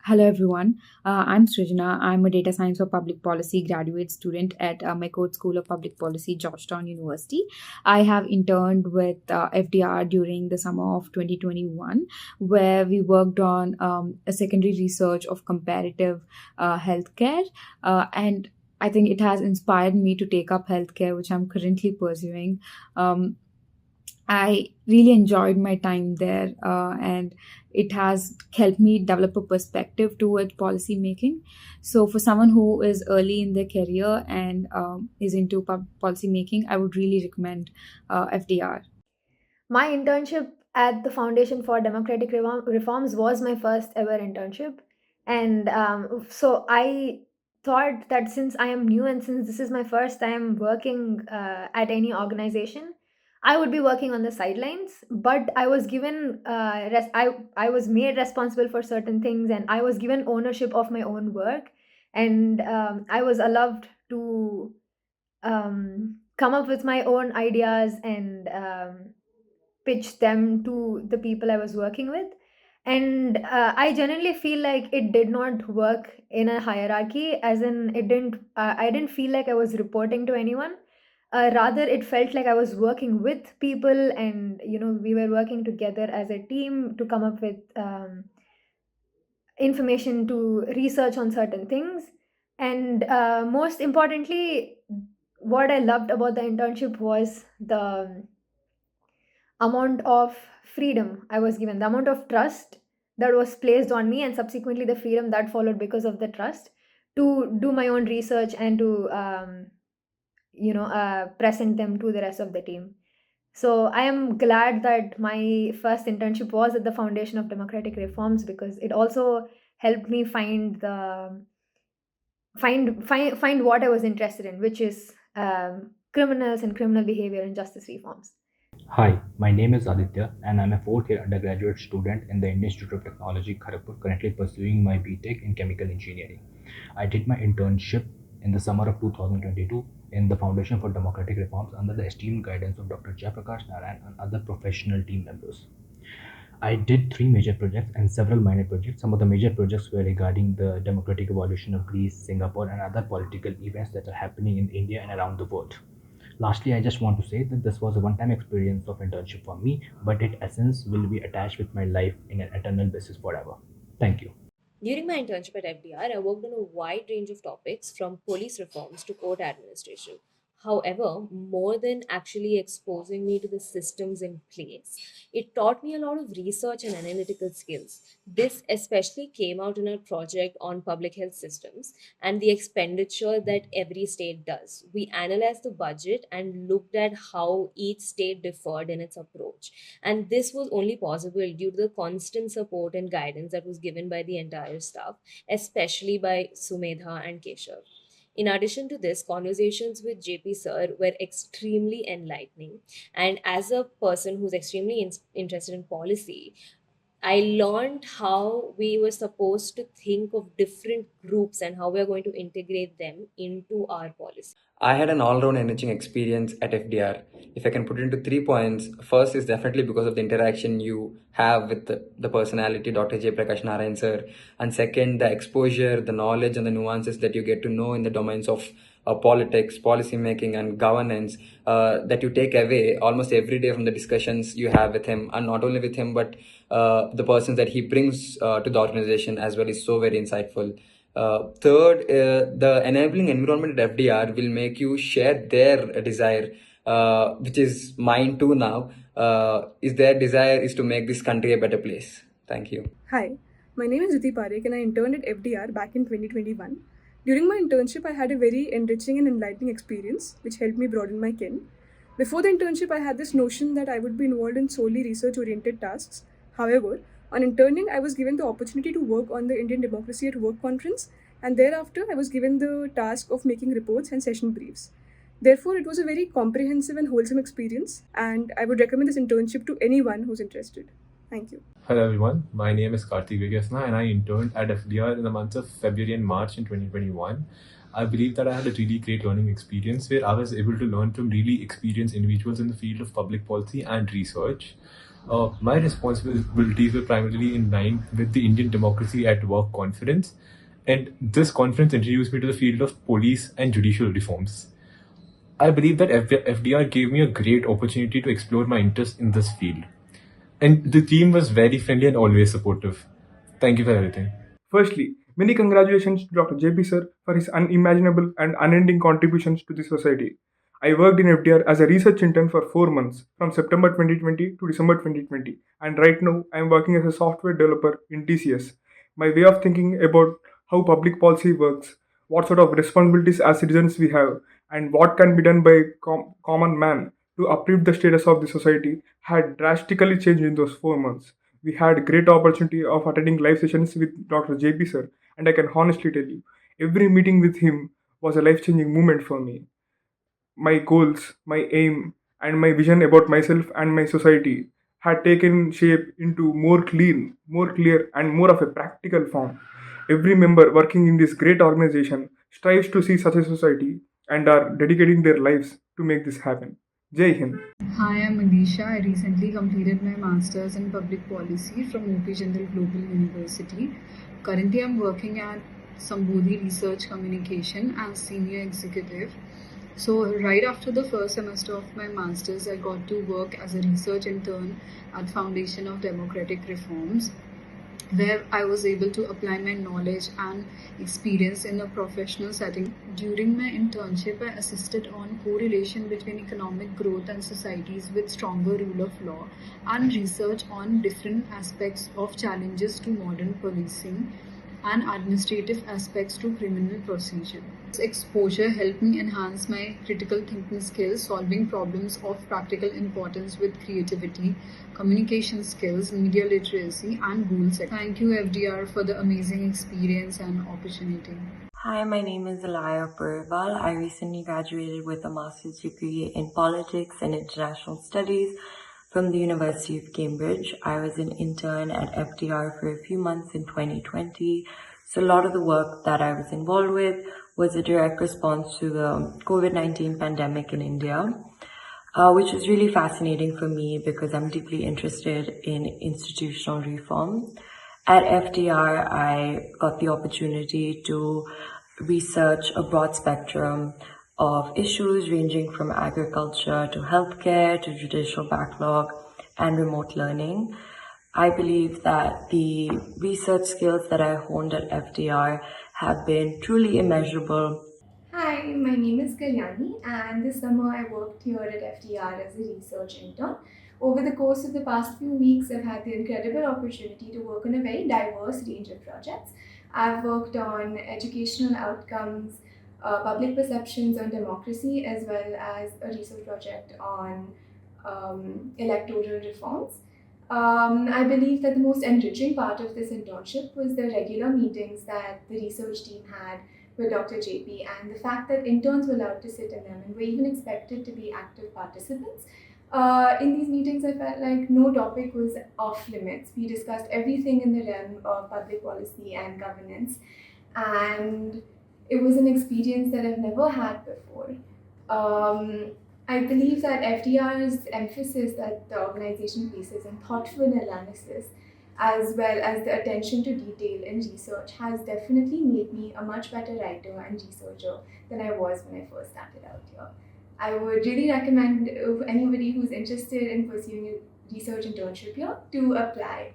Hello, everyone. I'm Srijana. I'm a data science or public policy graduate student at McCourt School of Public Policy, Georgetown University. I have interned with FDR during the summer of 2021, where we worked on a secondary research of comparative healthcare. And I think it has inspired me to take up healthcare, which I'm currently pursuing. Um, I really enjoyed my time there, and it has helped me develop a perspective towards policy making. So, for someone who is early in their career and is into policy making, I would really recommend FDR. My internship at the Foundation for Democratic Reforms was my first ever internship. And so I thought that since I am new and since this is my first time working at any organization, I would be working on the sidelines. But I was given, I was made responsible for certain things and I was given ownership of my own work. And I was allowed to come up with my own ideas and pitch them to the people I was working with. And I generally feel like it did not work in a hierarchy, as in I didn't feel like I was reporting to anyone. Rather, it felt like I was working with people, and we were working together as a team to come up with information to research on certain things. And most importantly, what I loved about the internship was the amount of freedom I was given, the amount of trust that was placed on me, and subsequently the freedom that followed because of the trust to do my own research and to present them to the rest of the team. So I am glad that my first internship was at the Foundation of Democratic Reforms, because it also helped me find what I was interested in, which is criminals and criminal behavior and justice reforms. Hi, my name is Aditya and I'm a fourth year undergraduate student in the Indian Institute of Technology, Kharagpur, currently pursuing my BTech in chemical engineering. I did my internship in the summer of 2022 in the Foundation for Democratic Reforms under the esteemed guidance of Dr. Jayaprakash Narayan and other professional team members. I did three major projects and several minor projects. Some of the major projects were regarding the democratic evolution of Greece, Singapore, and other political events that are happening in India and around the world. Lastly, I just want to say that this was a one time experience of internship for me, but its essence will be attached with my life in an eternal basis forever. Thank you. During my internship at FDR, I worked on a wide range of topics from police reforms to court administration. However, more than actually exposing me to the systems in place, it taught me a lot of research and analytical skills. This especially came out in a project on public health systems and the expenditure that every state does. We analyzed the budget and looked at how each state differed in its approach. And this was only possible due to the constant support and guidance that was given by the entire staff, especially by Sumedha and Keshav. In addition to this, conversations with JP sir were extremely enlightening. And as a person who's extremely interested in policy, I learned how we were supposed to think of different groups and how we're going to integrate them into our policy. I had an all-round enriching experience at FDR. If I can put it into 3 points, first is definitely because of the interaction you have with the personality, Dr. Jayaprakash Narayan sir, and second, the exposure, the knowledge, and the nuances that you get to know in the domains of politics, policy making, and governance that you take away almost every day from the discussions you have with him, and not only with him, but the persons that he brings to the organization as well is so very insightful. Third, the enabling environment at FDR will make you share their desire, which is mine too now. Is their desire is to make this country a better place. Thank you. Hi, my name is Jyoti Parekh and I interned at FDR back in 2021. During my internship, I had a very enriching and enlightening experience, which helped me broaden my ken. Before the internship, I had this notion that I would be involved in solely research oriented tasks. However, on interning, I was given the opportunity to work on the Indian Democracy at Work conference, and thereafter, I was given the task of making reports and session briefs. Therefore, it was a very comprehensive and wholesome experience, and I would recommend this internship to anyone who's interested. Thank you. Hello everyone, my name is Karthik Vigasna and I interned at FDR in the months of February and March in 2021. I believe that I had a really great learning experience where I was able to learn from really experienced individuals in the field of public policy and research. My responsibilities were primarily in line with the Indian Democracy at Work conference, and this conference introduced me to the field of police and judicial reforms. I believe that FDR gave me a great opportunity to explore my interest in this field. And the team was very friendly and always supportive. Thank you for everything. Firstly, many congratulations to Dr. JP sir for his unimaginable and unending contributions to the society. I worked in FDR as a research intern for 4 months from September 2020 to December 2020, and right now I am working as a software developer in TCS. My way of thinking about how public policy works, what sort of responsibilities as citizens we have, and what can be done by common man to uplift the status of the society had drastically changed in those 4 months. We had great opportunity of attending live sessions with Dr. JP sir, and I can honestly tell you, every meeting with him was a life-changing moment for me. My goals, my aim, and my vision about myself and my society had taken shape into more clean, more clear, and more of a practical form. Every member working in this great organization strives to see such a society and are dedicating their lives to make this happen. Jai Hind. Hi, I'm Alicia. I recently completed my Masters in Public Policy from OP Jindal Global University. Currently, I'm working at Sambodhi Research Communication as Senior Executive. So, right after the first semester of my Masters, I got to work as a research intern at Foundation of Democratic Reforms, where I was able to apply my knowledge and experience in a professional setting. During my internship, I assisted on correlation between economic growth and societies with stronger rule of law and research on different aspects of challenges to modern policing and administrative aspects to criminal procedure. This exposure helped me enhance my critical thinking skills, solving problems of practical importance with creativity, communication skills, media literacy, and goal setting. Thank you, FDR, for the amazing experience and opportunity. Hi, my name is Alaya Purval. I recently graduated with a master's degree in politics and international studies from the University of Cambridge. I was an intern at FDR for a few months in 2020. So a lot of the work that I was involved with was a direct response to the COVID-19 pandemic in India, which was really fascinating for me because I'm deeply interested in institutional reform. At FDR, I got the opportunity to research a broad spectrum of issues ranging from agriculture to healthcare to judicial backlog and remote learning. I believe that the research skills that I honed at FDR have been truly immeasurable. Hi, my name is Kalyani, and this summer I worked here at FDR as a research intern. Over the course of the past few weeks, I've had the incredible opportunity to work on a very diverse range of projects. I've worked on educational outcomes, public perceptions on democracy, as well as a research project on electoral reforms. I believe that the most enriching part of this internship was the regular meetings that the research team had with Dr. JP, and the fact that interns were allowed to sit in them and were even expected to be active participants. In these meetings, I felt like no topic was off limits. We discussed everything in the realm of public policy and governance, and it was an experience that I've never had before. I believe that FDR's emphasis that the organization places on thoughtful analysis as well as the attention to detail in research has definitely made me a much better writer and researcher than I was when I first started out here. I would really recommend anybody who's interested in pursuing a research internship here to apply.